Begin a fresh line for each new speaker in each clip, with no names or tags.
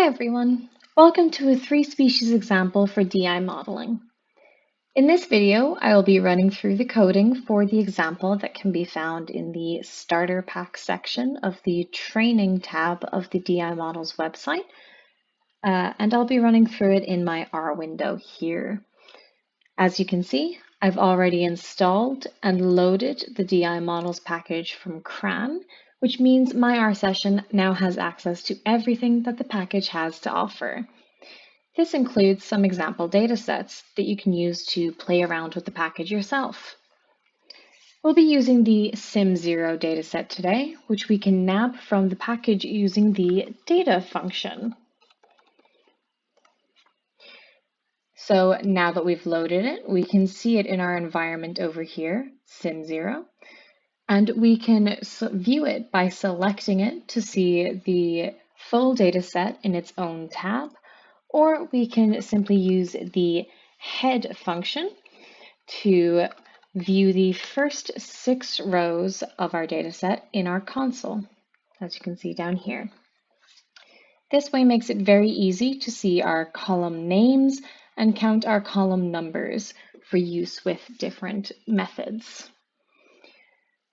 everyone, welcome to a three-species example for DI modeling. In this video, I will be running through the coding for the example that can be found in the Starter Pack section of the Training tab of the DI Models website, and I'll be running through it in my R window here. As you can see, I've already installed and loaded the DI Models package from CRAN, which means my R session now has access to everything that the package has to offer. This includes some example datasets that you can use to play around with the package yourself. We'll be using the Sim0 dataset today, which we can nab from the package using the data function. So now that we've loaded it, we can see it in our environment over here, Sim0. And we can view it by selecting it to see the full data set in its own tab, or we can simply use the head function to view the first 6 rows of our data set in our console, as you can see down here. This way makes it very easy to see our column names and count our column numbers for use with different methods.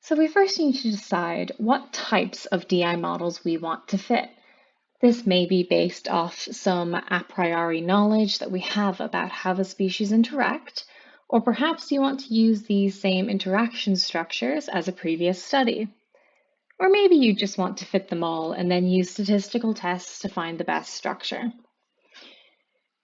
So we first need to decide what types of DI models we want to fit. This may be based off some a priori knowledge that we have about how the species interact, or perhaps you want to use these same interaction structures as a previous study. Or maybe you just want to fit them all and then use statistical tests to find the best structure.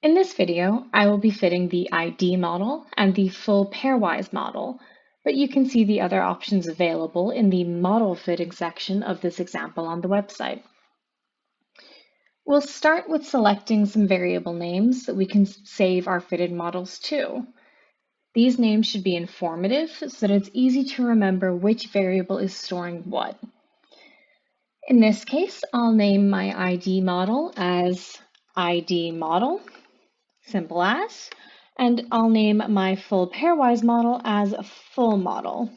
In this video, I will be fitting the ID model and the full pairwise model, but you can see the other options available in the model fitting section of this example on the website. We'll start with selecting some variable names that we can save our fitted models to. These names should be informative so that it's easy to remember which variable is storing what. In this case, I'll name my ID model as ID model, simple as, and I'll name my full pairwise model as full model.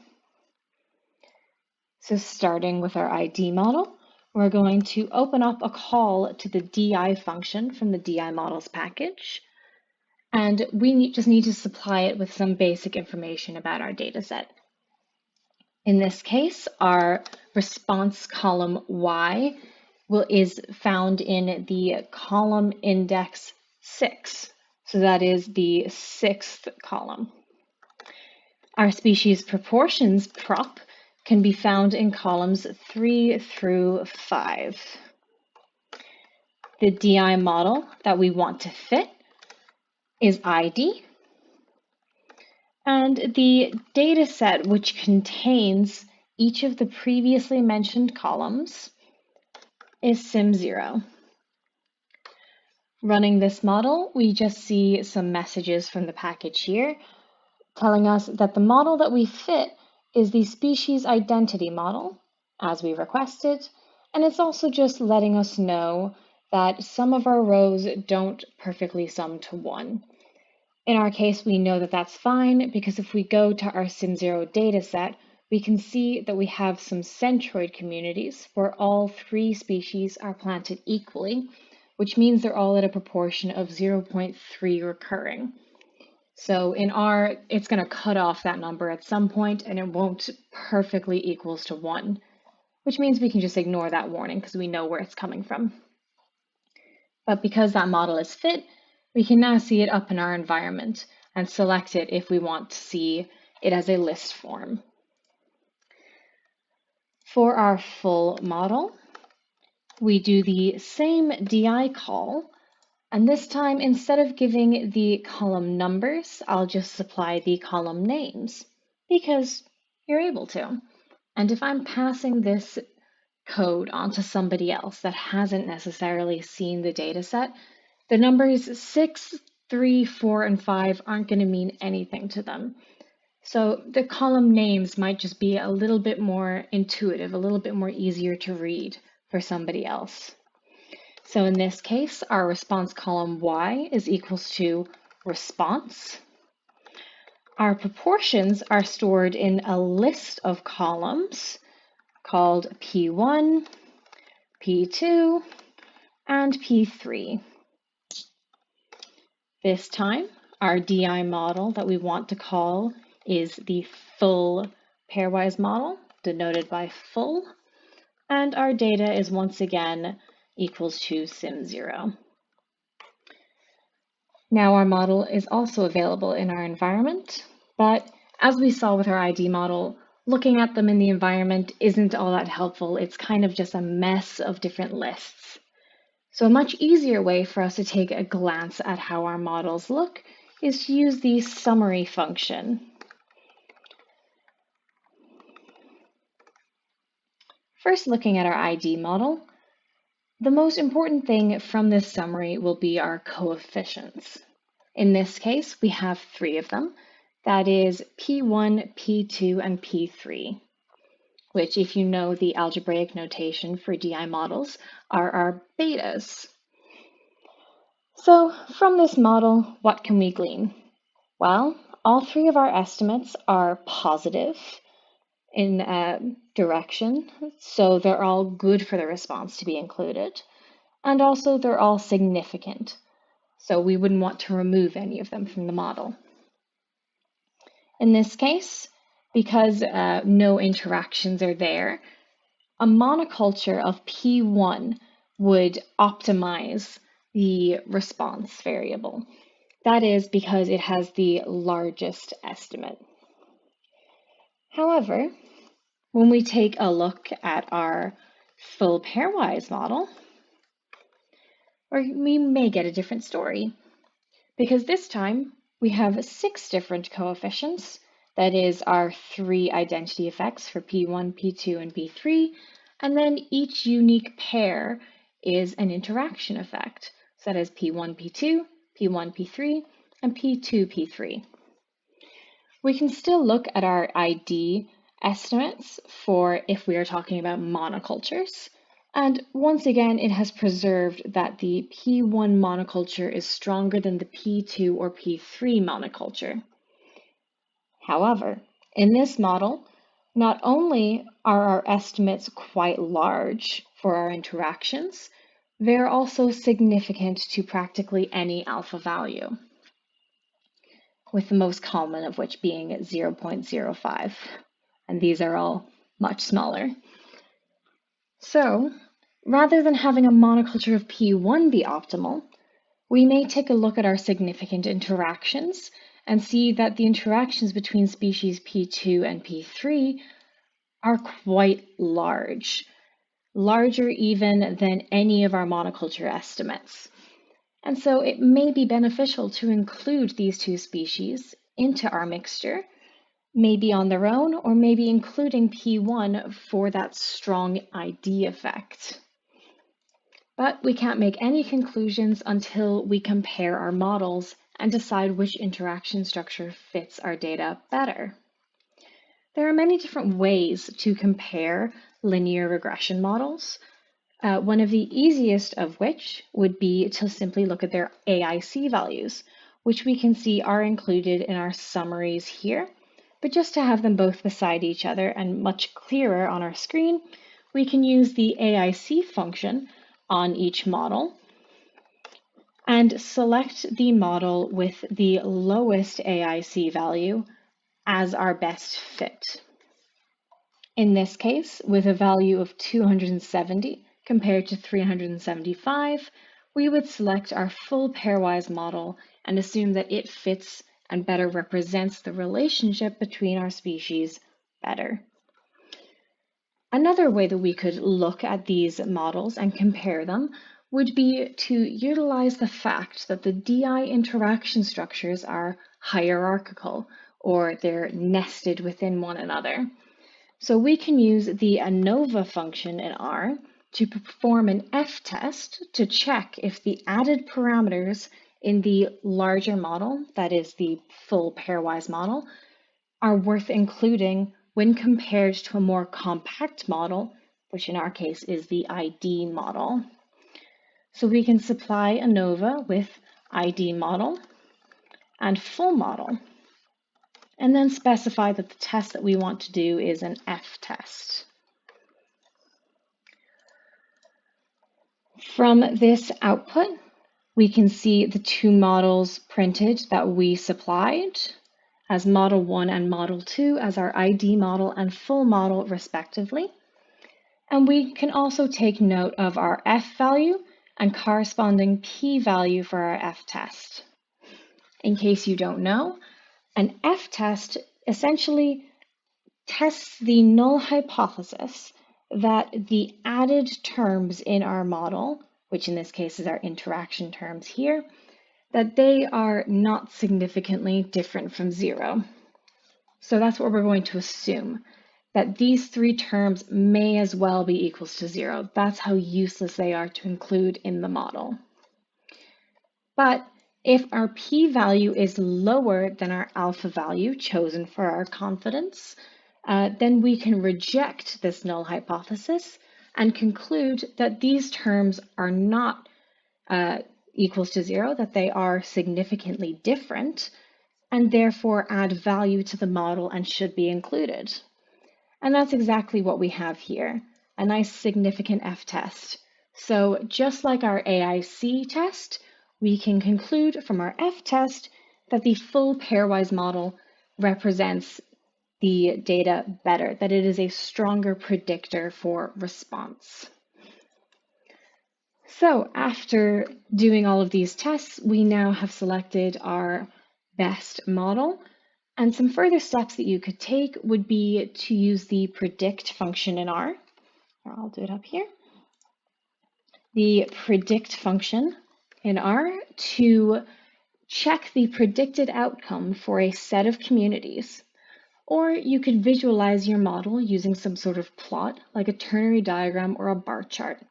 So starting with our ID model, we're going to open up a call to the DI function from the DI models package, and we just need to supply it with some basic information about our data set. In this case, our response column Y is found in the column index 6. So that is the 6th column. Our species proportions prop can be found in columns 3 through 5. The DI model that we want to fit is ID. And the data set which contains each of the previously mentioned columns is Sim0. Running this model, we just see some messages from the package here telling us that the model that we fit is the species identity model, as we requested, and it's also just letting us know that some of our rows don't perfectly sum to 1. In our case, we know that that's fine because if we go to our Sim0 dataset, we can see that we have some centroid communities where all 3 species are planted equally, which means they're all at a proportion of 0.3 recurring. So in R, it's going to cut off that number at some point and it won't perfectly equals to 1, which means we can just ignore that warning because we know where it's coming from. But because that model is fit, we can now see it up in our environment and select it if we want to see it as a list form. For our full model, we do the same DI call, and this time instead of giving the column numbers, I'll just supply the column names because you're able to. And if I'm passing this code onto somebody else that hasn't necessarily seen the data set, the numbers 6, 3, 4, and 5 aren't going to mean anything to them. So the column names might just be a little bit more intuitive, a little bit more easier to read for somebody else. So in this case, our response column Y is equals to response. Our proportions are stored in a list of columns called P1, P2, and P3. This time, our DI model that we want to call is the full pairwise model, denoted by full, and our data is once again equals to sim0. Now our model is also available in our environment, but as we saw with our ID model, looking at them in the environment isn't all that helpful. It's kind of just a mess of different lists. So a much easier way for us to take a glance at how our models look is to use the summary function. First, looking at our ID model, the most important thing from this summary will be our coefficients. In this case, we have 3 of them. That is P1, P2, and P3, which, if you know the algebraic notation for DI models, are our betas. So from this model, what can we glean? Well, all 3 of our estimates are positive in direction, so they're all good for the response to be included. And also they're all significant, so we wouldn't want to remove any of them from the model. In this case, because no interactions are there, a monoculture of P1 would optimize the response variable. That is because it has the largest estimate. However, when we take a look at our full pairwise model, we may get a different story, because this time we have 6 different coefficients. That is our 3 identity effects for P1, P2, and P3, and then each unique pair is an interaction effect. So that is P1, P2, P1, P3, and P2, P3. We can still look at our ID estimates for if we are talking about monocultures. And once again, it has preserved that the P1 monoculture is stronger than the P2 or P3 monoculture. However, in this model, not only are our estimates quite large for our interactions, they're also significant to practically any alpha value, with the most common of which being 0.05. And these are all much smaller. So, rather than having a monoculture of P1 be optimal, we may take a look at our significant interactions and see that the interactions between species P2 and P3 are quite large, larger even than any of our monoculture estimates. And so it may be beneficial to include these 2 species into our mixture, maybe on their own, or maybe including P1 for that strong ID effect. But we can't make any conclusions until we compare our models and decide which interaction structure fits our data better. There are many different ways to compare linear regression models. One of the easiest of which would be to simply look at their AIC values, which we can see are included in our summaries here. But just to have them both beside each other and much clearer on our screen, we can use the AIC function on each model and select the model with the lowest AIC value as our best fit. In this case, with a value of 270 compared to 375, we would select our full pairwise model and assume that it fits and better represents the relationship between our species better. Another way that we could look at these models and compare them would be to utilize the fact that the DI interaction structures are hierarchical, or they're nested within one another. So we can use the ANOVA function in R to perform an F-test to check if the added parameters in the larger model, that is the full pairwise model, are worth including when compared to a more compact model, which in our case is the ID model. So we can supply ANOVA with ID model and full model, and then specify that the test that we want to do is an F-test. From this output, we can see the two models printed that we supplied as Model 1 and Model 2 as our ID model and full model respectively. And we can also take note of our F value and corresponding P value for our F test. In case you don't know, an F test essentially tests the null hypothesis that the added terms in our model, which in this case is our interaction terms here, that they are not significantly different from 0. So that's what we're going to assume, that these three terms may as well be equals to 0. That's how useless they are to include in the model. But if our p-value is lower than our alpha value chosen for our confidence, then we can reject this null hypothesis and conclude that these terms are not equals to 0, that they are significantly different, and therefore add value to the model and should be included. And that's exactly what we have here, a nice significant F test. So just like our AIC test, we can conclude from our F test that the full pairwise model represents the data better, that it is a stronger predictor for response. So after doing all of these tests, we now have selected our best model. And some further steps that you could take would be to use the predict function in R. I'll do it up here. The predict function in R to check the predicted outcome for a set of communities. Or you could visualize your model using some sort of plot, like a ternary diagram or a bar chart.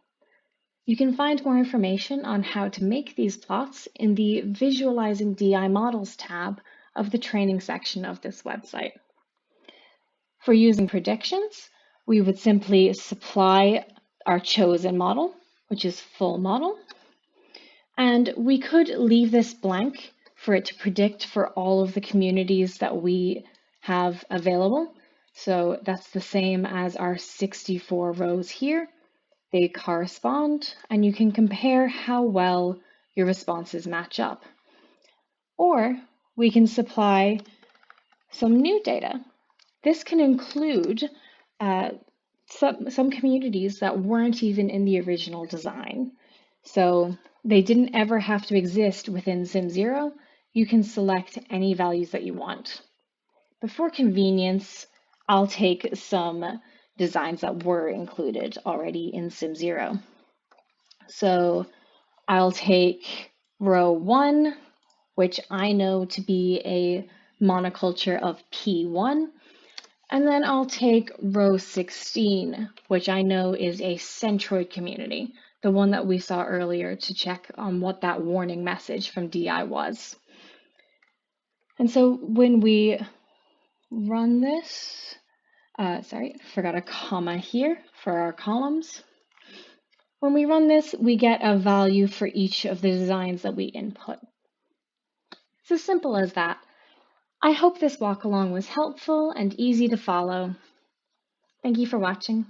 You can find more information on how to make these plots in the Visualizing DI Models tab of the training section of this website. For using predictions, we would simply supply our chosen model, which is full model, and we could leave this blank for it to predict for all of the communities that we have available. So that's the same as our 64 rows here. They correspond, and you can compare how well your responses match up. Or we can supply some new data. This can include some communities that weren't even in the original design. So they didn't ever have to exist within SimZero. You can select any values that you want. But for convenience, I'll take some designs that were included already in SimZero. So I'll take row 1, which I know to be a monoculture of P1, and then I'll take row 16, which I know is a centroid community, the one that we saw earlier to check on what that warning message from DI was. And so when we run this, forgot a comma here for our columns. When we run this, we get a value for each of the designs that we input. It's as simple as that. I hope this walk along was helpful and easy to follow. Thank you for watching.